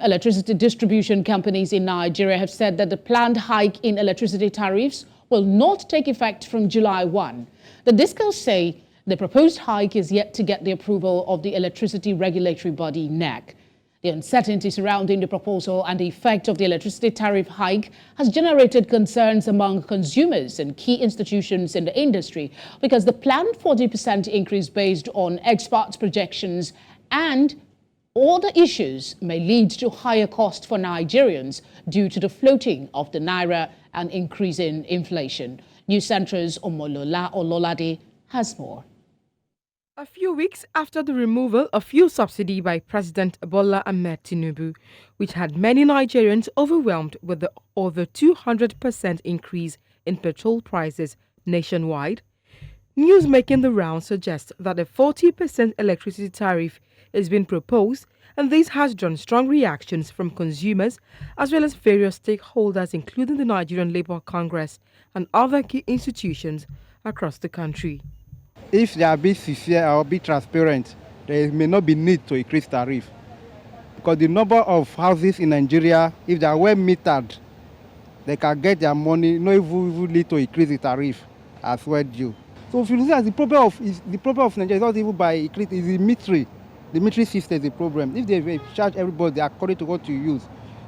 Electricity distribution companies in Nigeria have said that the planned hike in electricity tariffs will not take effect from July 1. The discos say the proposed hike is yet to get the approval of the electricity regulatory body NERC. The uncertainty surrounding the proposal and the effect of the electricity tariff hike has generated concerns among consumers and key institutions in the industry because the planned 40% increase based on experts' projections and all the issues may lead to higher costs for Nigerians due to the floating of the naira and increasing inflation. News Central's Omolola Ololade has more. A few weeks after the removal of fuel subsidy by President Bola Ahmed Tinubu, which had many Nigerians overwhelmed with the over 200% increase in petrol prices nationwide, news making the rounds suggests that a 40% electricity tariff is being proposed, and this has drawn strong reactions from consumers as well as various stakeholders, including the Nigerian Labour Congress and other key institutions across the country. If they are a bit sincere or a bit transparent, there may not be need to increase tariff. Because the number of houses in Nigeria, if they are well metered, they can get their money, not even need to increase the tariff as well due. So if you look at the problem of Nigeria is not even by increase, it's the metering. The metering system is the problem. If they charge everybody according to what you use,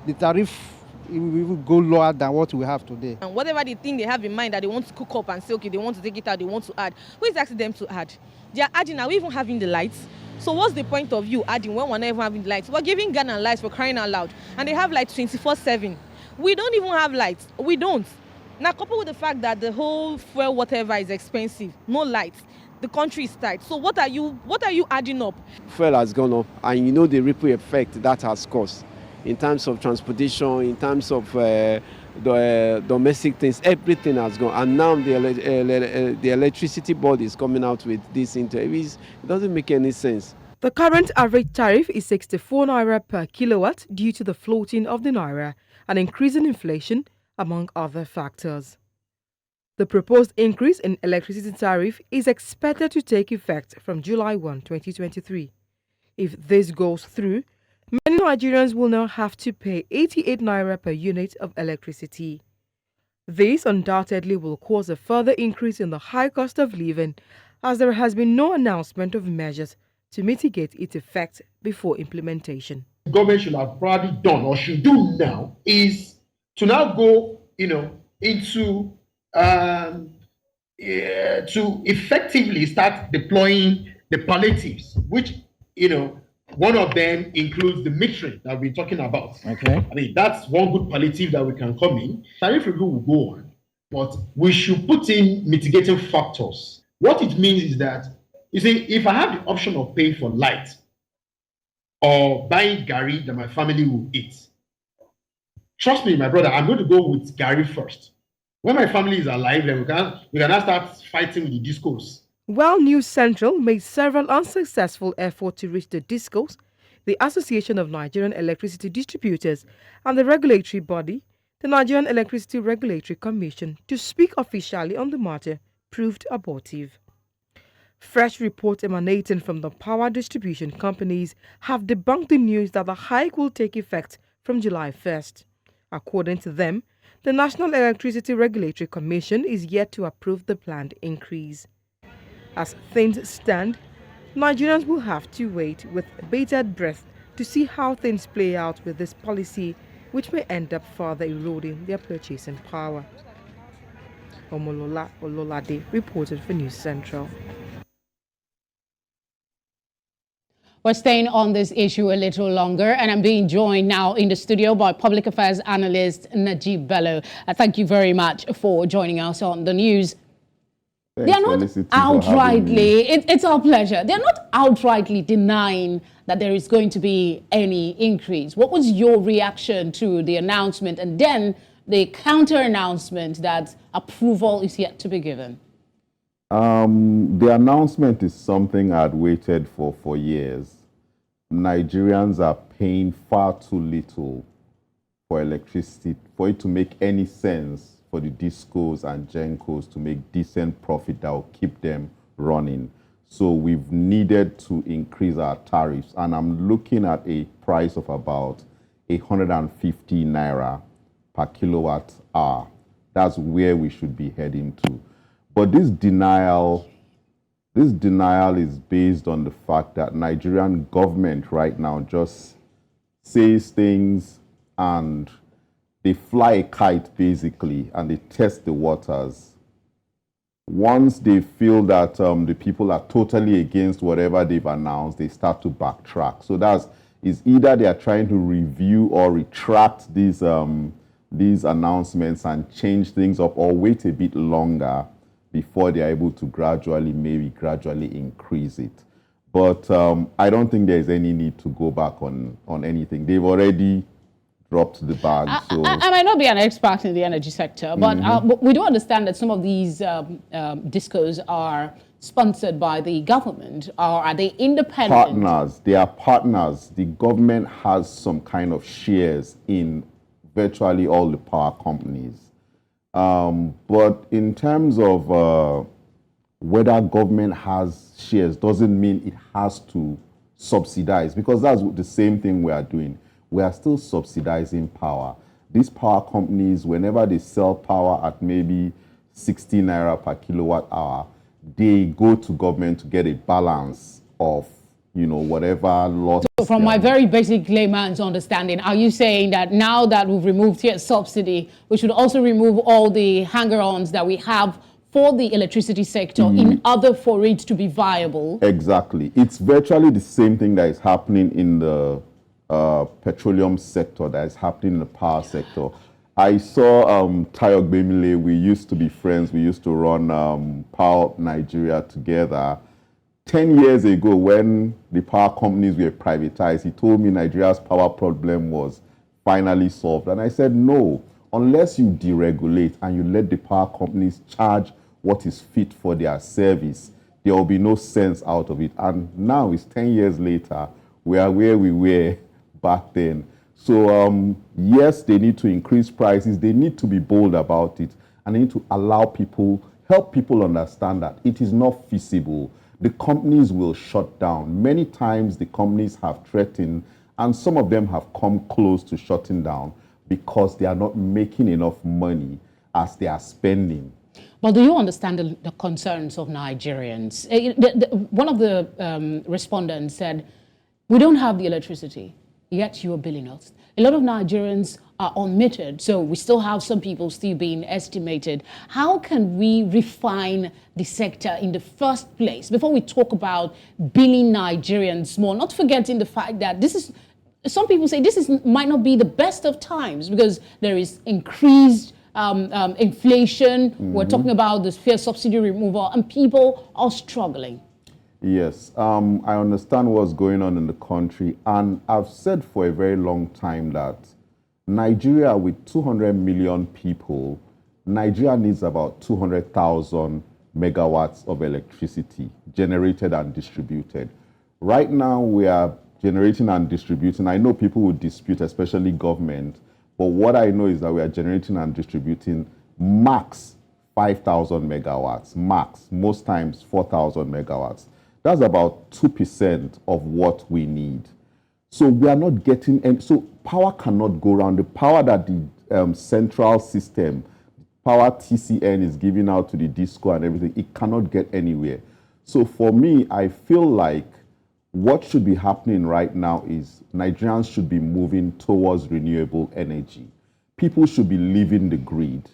the tariff will go lower than what we have today. And whatever they think they have in mind that they want to cook up and say, okay, they want to take it out, they want to add. Who is asking them to add? They are adding. Are we even having the lights? So what's the point of you adding when we're not even having the lights? We're giving Ghana lights for crying out loud. And they have lights 24/7. We don't even have lights. We don't. Now, coupled with the fact that the whole fuel, whatever, is expensive, no lights. The country is tight. So what are you adding up? Fuel has gone up, and you know the ripple effect that has caused in terms of transportation, in terms of the domestic things. Everything has gone, and now the electricity board is coming out with this interviews. It doesn't make any sense. The current average tariff is 64 naira per kilowatt due to the floating of the naira and increasing inflation, among other factors. The proposed increase in electricity tariff is expected to take effect from July 1, 2023. If this goes through, many Nigerians will now have to pay 88 naira per unit of electricity. This undoubtedly will cause a further increase in the high cost of living, as there has been no announcement of measures to mitigate its effect before implementation. The government should have probably done or should do now is to now go, into to effectively start deploying the palliatives, which, one of them includes the metering that we're talking about. Okay. I mean, that's one good palliative that we can come in. Tariff review will go on, but we should put in mitigating factors. What it means is that, you see, if I have the option of paying for light or buying gari that my family will eat, trust me, my brother, I'm going to go with gari first. When my family is alive, then we can now start fighting with the discos. While News Central made several unsuccessful efforts to reach the discos, the Association of Nigerian Electricity Distributors and the regulatory body, the Nigerian Electricity Regulatory Commission, to speak officially on the matter proved abortive. Fresh reports emanating from the power distribution companies have debunked the news that the hike will take effect from July 1st. According to them, the National Electricity Regulatory Commission is yet to approve the planned increase. As things stand, Nigerians will have to wait with bated breath to see how things play out with this policy, which may end up further eroding their purchasing power. Omolola Ololade reported for News Central. We're staying on this issue a little longer, and I'm being joined now in the studio by Public Affairs Analyst Nejeeb Bello. Thank you very much for joining us on the news. Thanks, they are not Felicity, outrightly, it's our pleasure, they're not outrightly denying that there is going to be any increase. What was your reaction to the announcement and then the counter announcement that approval is yet to be given? The announcement is something I'd waited for years. Nigerians are paying far too little for electricity for it to make any sense for the discos and gencos to make decent profit that will keep them running. So we've needed to increase our tariffs, and I'm looking at a price of about 150 naira per kilowatt hour. That's where we should be heading to. But this denial is based on the fact that Nigerian government right now just says things and they fly a kite basically and they test the waters. Once they feel that the people are totally against whatever they've announced, they start to backtrack. So is either they are trying to review or retract these announcements and change things up, or wait a bit longer before they are able to gradually increase it. But I don't think there's any need to go back on anything. They've already dropped the bag. I might not be an expert in the energy sector, but we do understand that some of these discos are sponsored by the government, or are they independent? Partners. They are partners. The government has some kind of shares in virtually all the power companies. But in terms of whether government has shares doesn't mean it has to subsidize, because that's the same thing we are doing. We are still subsidizing power. These power companies, whenever they sell power at maybe 60 naira per kilowatt hour, they go to government to get a balance of, whatever loss. So from my very basic layman's understanding, are you saying that now that we've removed here subsidy, we should also remove all the hanger-ons that we have for the electricity sector in order for it to be viable? Exactly. It's virtually the same thing that is happening in the petroleum sector, that is happening in the power sector. I saw Tayo Gbemile. We used to be friends. We used to run Power Nigeria together. 10 years ago, when the power companies were privatized, he told me Nigeria's power problem was finally solved. And I said, no, unless you deregulate and you let the power companies charge what is fit for their service, there will be no sense out of it. And now it's 10 years later, we are where we were back then. So yes, they need to increase prices. They need to be bold about it. And they need to help people understand that it is not feasible. The companies will shut down. Many times the companies have threatened, and some of them have come close to shutting down because they are not making enough money as they are spending. But do you understand the concerns of Nigerians? One of the respondents said, we don't have the electricity, yet you are billing us. A lot of Nigerians are unmetered, so we still have some people still being estimated. How can we refine the sector in the first place before we talk about billing Nigerians more? Not forgetting the fact that some people say might not be the best of times because there is increased inflation. We're talking about this fair subsidy removal, and people are struggling. Yes, I understand what's going on in the country, and I've said for a very long time that Nigeria, with 200 million people, Nigeria needs about 200,000 megawatts of electricity generated and distributed. Right now, we are generating and distributing. I know people would dispute, especially government, but what I know is that we are generating and distributing max 5,000 megawatts, max, most times 4,000 megawatts. That's about 2% of what we need. So we are not getting any, so power cannot go around. The power that the central system, power TCN is giving out to the disco and everything, it cannot get anywhere. So for me, I feel like what should be happening right now is Nigerians should be moving towards renewable energy. People should be leaving the grid.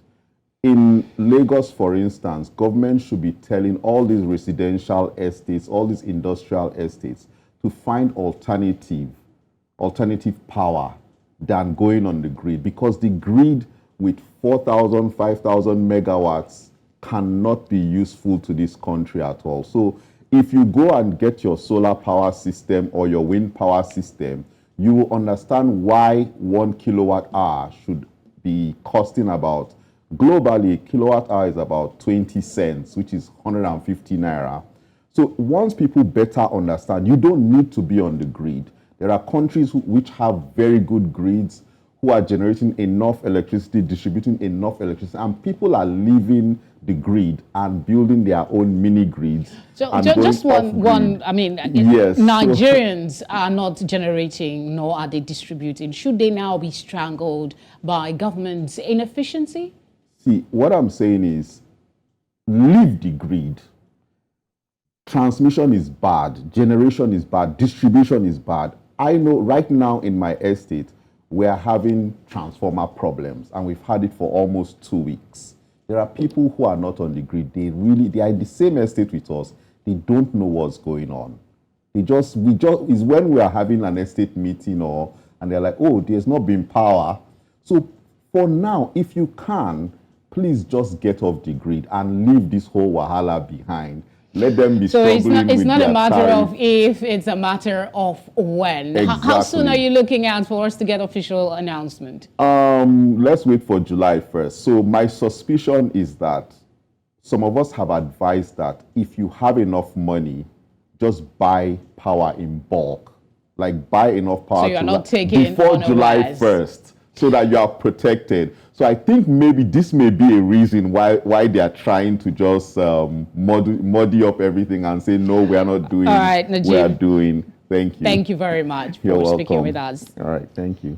In Lagos, for instance, government should be telling all these residential estates, all these industrial estates, to find alternative power than going on the grid, because the grid with 4,000, 5,000 megawatts cannot be useful to this country at all. So if you go and get your solar power system or your wind power system, you will understand why 1 kilowatt hour should be costing about, globally, a kilowatt hour is about 20 cents, which is 150 naira. So once people better understand, you don't need to be on the grid. There are countries which have very good grids, who are generating enough electricity, distributing enough electricity, and people are leaving the grid and building their own mini grids. So and just going one, I mean, yes, Nigerians are not generating nor are they distributing. Should they now be strangled by government's inefficiency? See, what I'm saying is, leave the grid. Transmission is bad, generation is bad, distribution is bad. I know right now in my estate, we are having transformer problems, and we've had it for almost 2 weeks. There are people who are not on the grid. They are in the same estate with us. They don't know what's going on. It's when we are having an estate meeting and they're like, oh, there's not been power. So for now, if you can, please just get off the grid and leave this whole wahala behind. Let them be struggling with their tariff. So it's not a matter of if, it's a matter of when. Exactly. How soon are you looking at for us to get official announcement? Let's wait for July 1st. So my suspicion is that some of us have advised that if you have enough money, just buy power in bulk. Like buy enough power so you're not taking before July 1st so that you are protected. So I think maybe this may be a reason why they are trying to just muddy up everything and say, no, we are not doing. All right, Nejeeb. We are doing. Thank you. Thank you very much for speaking with us. All right, thank you.